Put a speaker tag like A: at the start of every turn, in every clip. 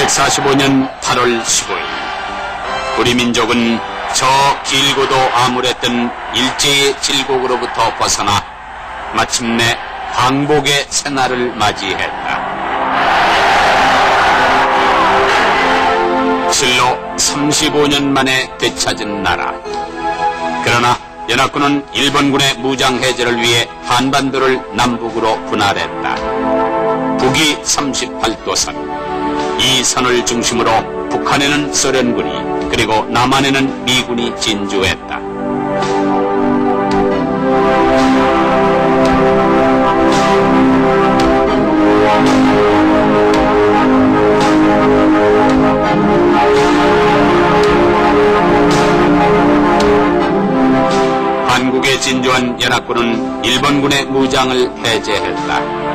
A: 1945년 8월 15일 우리 민족은 저 길고도 암울했던 일제의 질곡으로부터 벗어나 마침내 광복의 새날을 맞이했다. 실로 35년 만에 되찾은 나라. 그러나 연합군은 일본군의 무장 해제를 위해 한반도를 남북으로 분할했다. 북이 38도선, 이 선을 중심으로 북한에는 소련군이 그리고 남한에는 미군이 진주했다. 한국에 진주한 연합군은 일본군의 무장을 해제했다.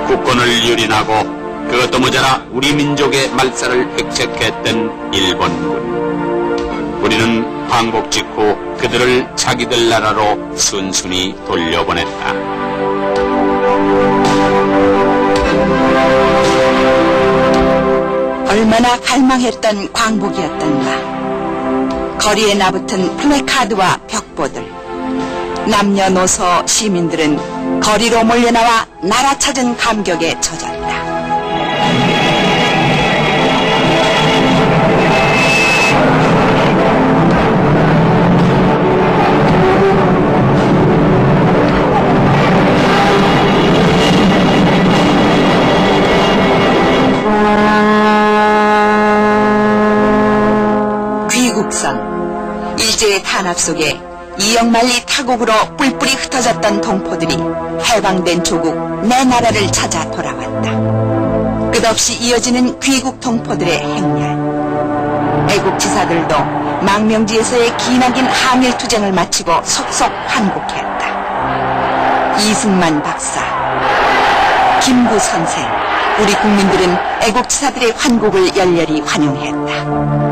A: 국권을 유린하고 그것도 모자라 우리 민족의 말살을 획책했던 일본군. 우리는 광복 직후 그들을 자기들 나라로 순순히 돌려보냈다.
B: 얼마나 갈망했던 광복이었던가. 거리에 나붙은 플래카드와 벽보들. 남녀노소 시민들은 거리로 몰려나와 나라 찾은 감격에 젖었다. 귀국선, 일제의 탄압 속에 이역만리 타국으로 뿔뿔이 흩어졌던 동포들이 해방된 조국 내 나라를 찾아 돌아왔다. 끝없이 이어지는 귀국 동포들의 행렬. 애국지사들도 망명지에서의 기나긴 항일투쟁을 마치고 속속 환국했다. 이승만 박사, 김구 선생, 우리 국민들은 애국지사들의 환국을 열렬히 환영했다.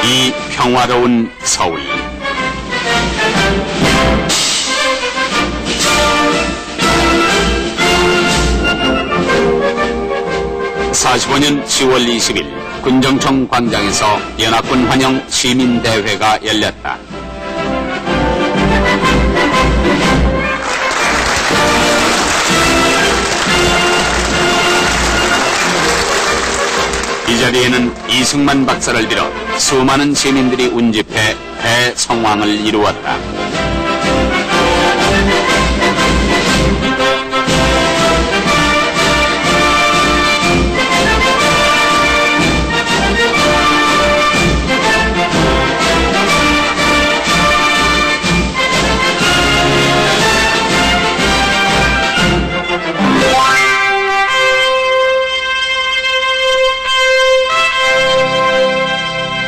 A: 이 평화로운 서울. 45년 10월 20일 군정청 광장에서 연합군 환영 시민대회가 열렸다. 이 자리에는 이승만 박사를 비롯 수많은 시민들이 운집해 대성황을 이루었다.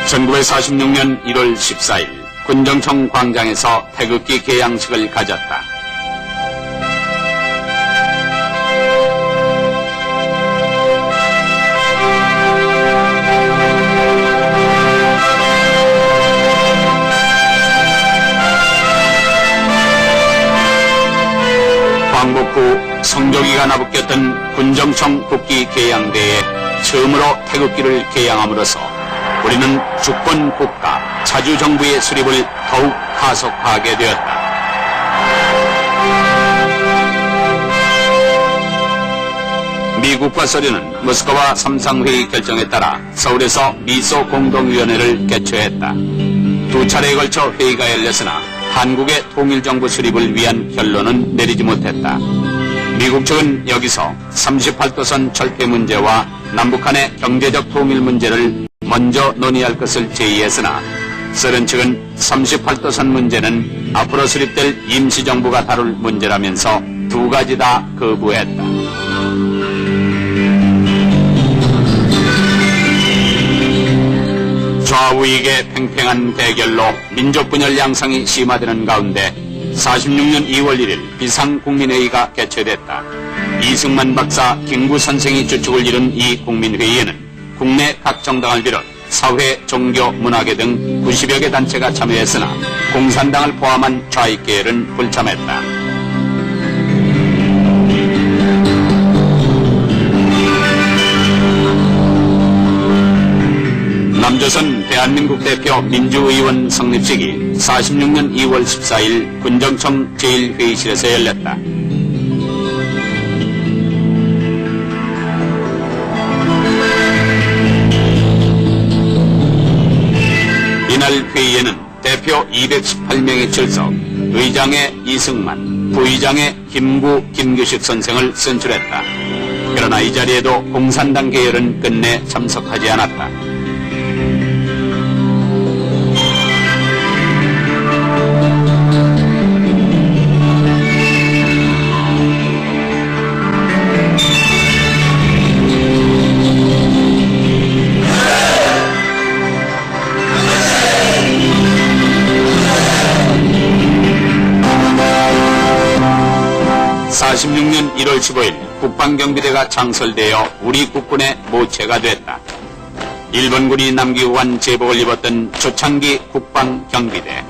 A: (1946년 1월 14일) 군정청 광장에서 태극기 개양식을 가졌다. 광복 후 성조기가 나부꼈던 군정청 국기 개양대에 처음으로 태극기를 개양함으로써 우리는 주권 국가, 자주 정부의 수립을 더욱 가속하게 되었다. 미국과 소련은 모스크바 3상회의 결정에 따라 서울에서 미소 공동위원회를 개최했다. 두 차례에 걸쳐 회의가 열렸으나 한국의 통일정부 수립을 위한 결론은 내리지 못했다. 미국 측은 여기서 38도선 철폐 문제와 남북한의 경제적 통일 문제를 먼저 논의할 것을 제의했으나 소련 측은 38도선 문제는 앞으로 수립될 임시정부가 다룰 문제라면서 두 가지 다 거부했다. 좌우익의 팽팽한 대결로 민족분열 양상이 심화되는 가운데 46년 2월 1일 비상국민회의가 개최됐다. 이승만 박사, 김구 선생이 주축을 이룬 이 국민회의에는 국내 각 정당을 비롯 사회, 종교, 문화계 등 90여 개 단체가 참여했으나 공산당을 포함한 좌익 계열은 불참했다. 남조선 대한민국 대표 민주의원 성립식이 46년 2월 14일 군정청 제1회의실에서 열렸다. 이날 회의에는 대표 218명이 출석, 의장의 이승만, 부의장의 김구, 김규식 선생을 선출했다. 그러나 이 자리에도 공산당 계열은 끝내 참석하지 않았다. (46년 1월 15일) 국방경비대가 창설되어 우리 국군의 모체가 됐다. 일본군이 남기고 간 제복을 입었던 초창기 국방경비대.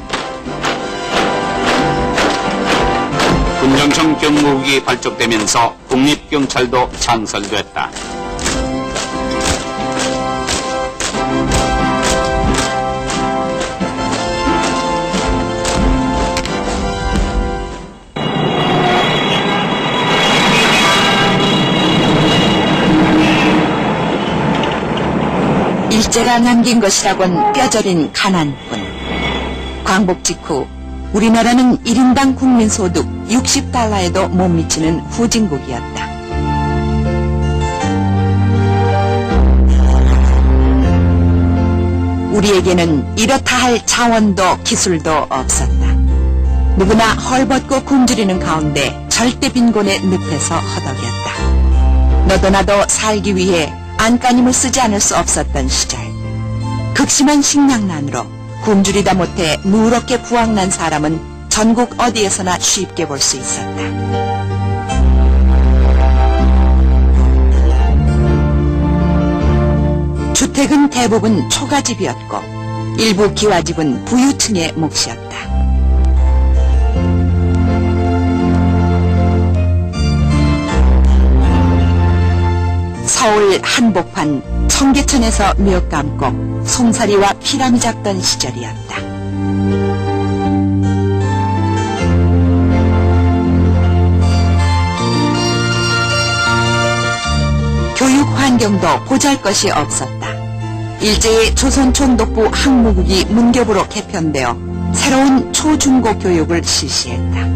A: 군정청 경무국이 발족되면서 국립경찰도 창설됐다.
B: 일제가 남긴 것이라곤 뼈저린 가난뿐. 광복 직후 우리나라는 1인당 국민소득 60달러에도 못 미치는 후진국이었다. 우리에게는 이렇다 할 자원도 기술도 없었다. 누구나 헐벗고 굶주리는 가운데 절대 빈곤의 늪에서 허덕였다. 너도 나도 살기 위해 안간힘을 쓰지 않을 수 없었던 시절, 극심한 식량난으로 굶주리다 못해 누렇게 부황난 사람은 전국 어디에서나 쉽게 볼 수 있었다. 주택은 대부분 초가집이었고 일부 기와집은 부유층의 몫이었다. 서울 한복판 청계천에서 몇 감고 송사리와 피람이 작던 시절이었다. 교육 환경도 보잘것이 없었다. 일제의 조선총독부 항무국이 문교부로 개편되어 새로운 초중고 교육을 실시했다.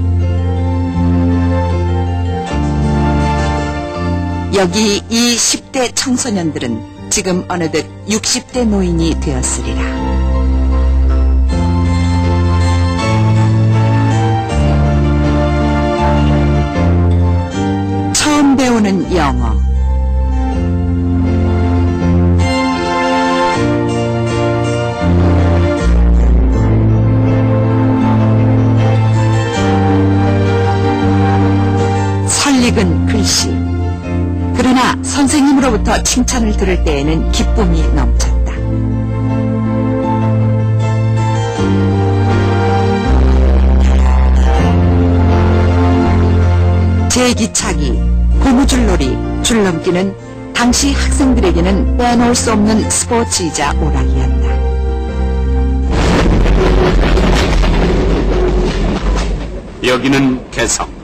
B: 여기 이 10대 청소년들은 지금 어느덧 60대 노인이 되었으리라. 처음 배우는 영어. 설익은 글씨. 그러나 선생님으로부터 칭찬을 들을 때에는 기쁨이 넘쳤다. 제기차기, 고무줄놀이, 줄넘기는 당시 학생들에게는 빼놓을 수 없는 스포츠이자 오락이었다.
A: 여기는 개성.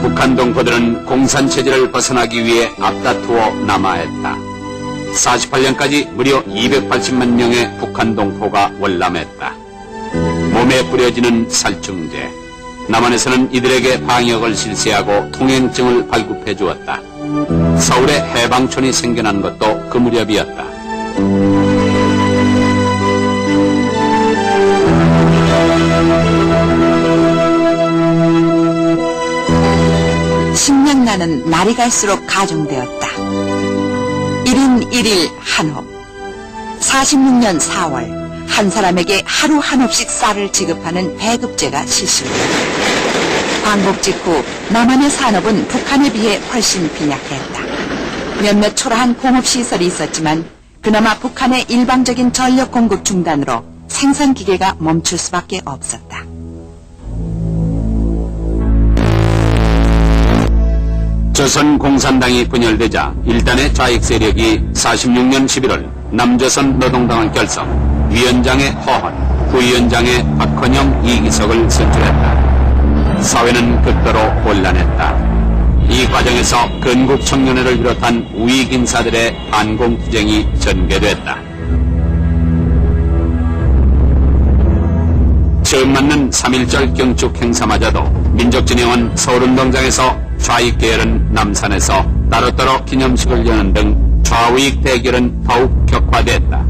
A: 북한 동포들은 공산체제를 벗어나기 위해 앞다투어 남하했다. 48년까지 무려 280만 명의 북한 동포가 월남했다. 몸에 뿌려지는 살충제. 남한에서는 이들에게 방역을 실시하고 통행증을 발급해 주었다. 서울에 해방촌이 생겨난 것도 그 무렵이었다.
B: 식량난은 날이 갈수록 가중되었다. 1인 1일 한홉. 46년 4월 한 사람에게 하루 한홉씩 쌀을 지급하는 배급제가 실시됐다. 광복 직후 남한의 산업은 북한에 비해 훨씬 빈약했다. 몇몇 초라한 공업시설이 있었지만 그나마 북한의 일방적인 전력 공급 중단으로 생산기계가 멈출 수밖에 없었다.
A: 조선공산당이 분열되자 일단의 좌익 세력이 46년 11월 남조선 노동당을 결성, 위원장의 허헌, 부위원장의 박헌영 2기석을 선출했다. 사회는 극도로 혼란했다. 이 과정에서 건국 청년회를 비롯한 우익 인사들의 반공투쟁이 전개됐다. 처음 맞는 3.1절 경축 행사마저도 민족진영원 서울운동장에서 좌익 계열은 남산에서 따로따로 기념식을 여는 등 좌우익 대결은 더욱 격화됐다.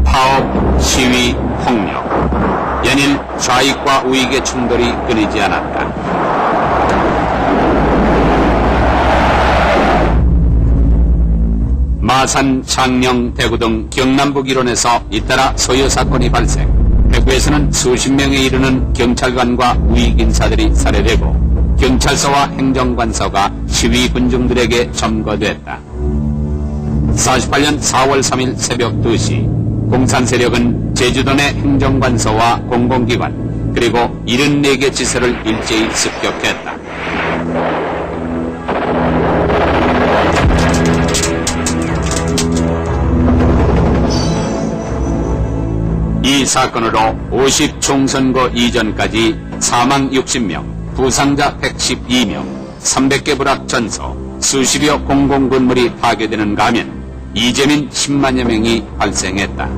A: 파업, 시위, 폭력, 연일 좌익과 우익의 충돌이 끊이지 않았다. 마산, 창녕, 대구 등 경남북 일원에서 잇따라 소요 사건이 발생, 대구에서는 수십 명에 이르는 경찰관과 우익 인사들이 살해되고 경찰서와 행정관서가 시위 군중들에게 점거됐다. 48년 4월 3일 새벽 2시 공산 세력은 제주도 내 행정관서와 공공기관 그리고 74개 지서를 일제히 습격했다. 이 사건으로 50 총선거 이전까지 사망 60명, 부상자 112명, 300개 불악 전서, 수십여 공공건물이 파괴되는가 하면 이재민 10만여 명이 발생했다.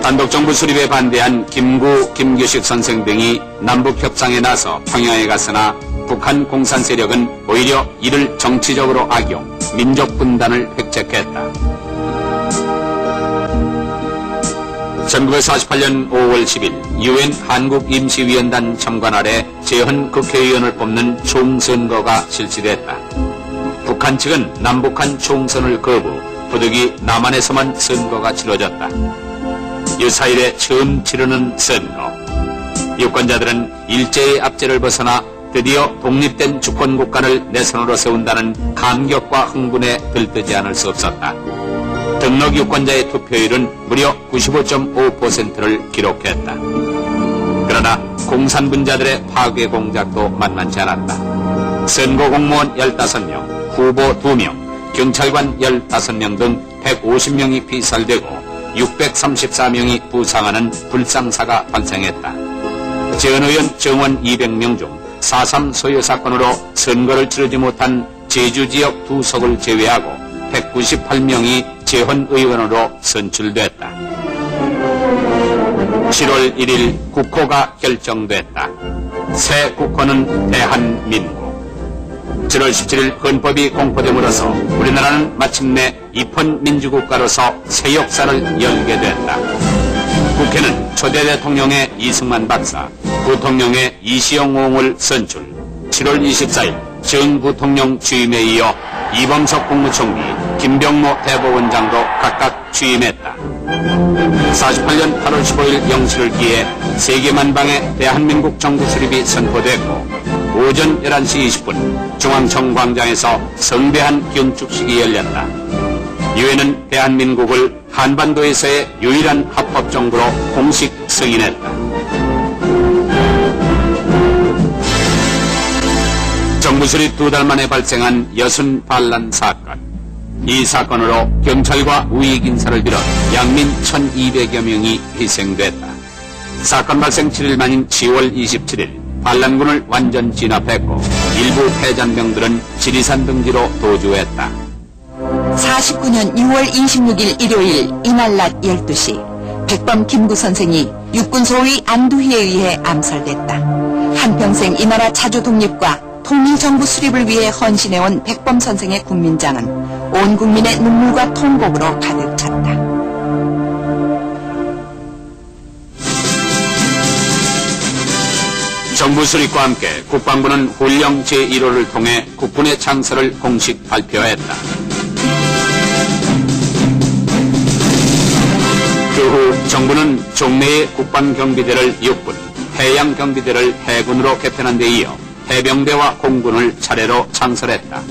A: 단독정부 수립에 반대한 김구, 김규식 선생 등이 남북협상에 나서 평양에 갔으나 북한 공산 세력은 오히려 이를 정치적으로 악용, 민족 분단을 획책했다. 1948년 5월 10일 UN 한국임시위원단 참관 아래 재헌 국회의원을 뽑는 총선거가 실시됐다. 북한 측은 남북한 총선을 거부, 부득이 남한에서만 선거가 치러졌다. 유사일에 처음 치르는 선거. 유권자들은 일제의 압제를 벗어나 드디어 독립된 주권국가를 내 손으로 세운다는 감격과 흥분에 들뜨지 않을 수 없었다. 등록 유권자의 투표율은 무려 95.5%를 기록했다. 그러나 공산분자들의 파괴 공작도 만만치 않았다. 선거 공무원 15명, 후보 2명, 경찰관 15명 등 150명이 피살되고 634명이 부상하는 불상사가 발생했다. 전 의원 정원 200명 중 4.3 소요 사건으로 선거를 치르지 못한 제주 지역 2석을 제외하고 198명이 재헌의원으로 선출됐다. 7월 1일 국호가 결정됐다. 새 국호는 대한민국. 7월 17일 헌법이 공포됨으로써 우리나라는 마침내 입헌민주국가로서 새 역사를 열게 됐다. 국회는 초대 대통령의 이승만 박사, 부통령의 이시영 옹을 선출, 7월 24일 정 부통령 취임에 이어 이범석 국무총리, 김병모 대법원장도 각각 취임했다. 48년 8월 15일 영시를 기해 세계만방의 대한민국 정부 수립이 선포됐고 오전 11시 20분 중앙청 광장에서 성대한 경축식이 열렸다. 유엔은 대한민국을 한반도에서의 유일한 합법정부로 공식 승인했다. 정부 수립 2달 만에 발생한 여순 반란 사건. 이 사건으로 경찰과 우익 인사를 비롯 양민 1200여 명이 희생됐다. 사건 발생 7일 만인 10월 27일 반란군을 완전 진압했고 일부 패잔병들은 지리산 등지로 도주했다.
B: 49년 6월 26일 일요일 이날 낮 12시 백범 김구 선생이 육군 소위 안두희에 의해 암살됐다. 한평생 이 나라 자주 독립과 통일정부 수립을 위해 헌신해온 백범 선생의 국민장은 온 국민의 눈물과 통곡으로 가득 찼다.
A: 정부 수립과 함께 국방부는 훈령 제1호를 통해 국군의 창설을 공식 발표했다. 그 후 정부는 종래의 국방경비대를 육군, 해양경비대를 해군으로 개편한 데 이어 해병대와 공군을 차례로 창설했다.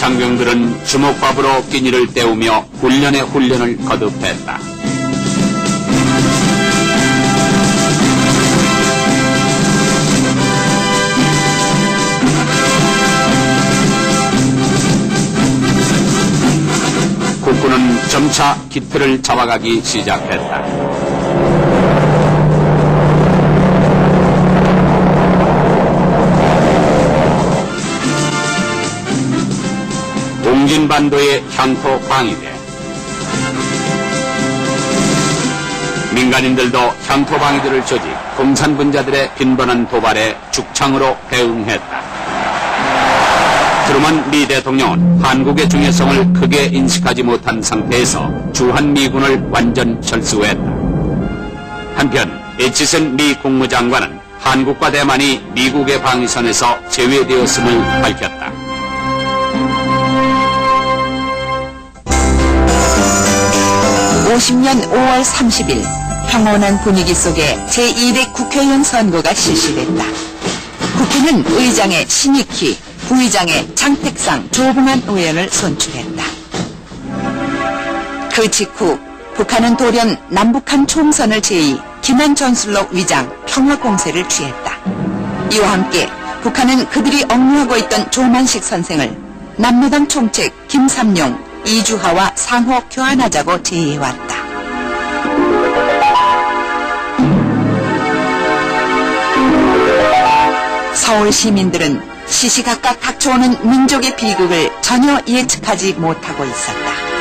A: 장병들은 주먹밥으로 끼니를 때우며 훈련에 훈련을 거듭했다. 국군은 점차 기틀을 잡아가기 시작했다. 옹진반도의 향토 방위대. 민간인들도 향토 방위대를 조직, 공산분자들의 빈번한 도발에 죽창으로 대응했다. 트루먼 미 대통령은 한국의 중요성을 크게 인식하지 못한 상태에서 주한미군을 완전 철수했다. 한편 에치슨 미 국무장관은 한국과 대만이 미국의 방위선에서 제외되었음을 밝혔다.
B: (50년 5월 30일) 평온한 분위기 속에 제2대 국회의원 선거가 실시됐다. 국회는 의장의 신익희, 부의장의 장택상, 조봉환 의원을 선출했다. 그 직후 북한은 돌연 남북한 총선을 제의, 김한 전술록 위장 평화 공세를 취했다. 이와 함께 북한은 그들이 억류하고 있던 조만식 선생을 남로당 총책 김삼룡, 이주하와 상호 교환하자고 제의해왔다. 서울 시민들은 시시각각 닥쳐오는 민족의 비극을 전혀 예측하지 못하고 있었다.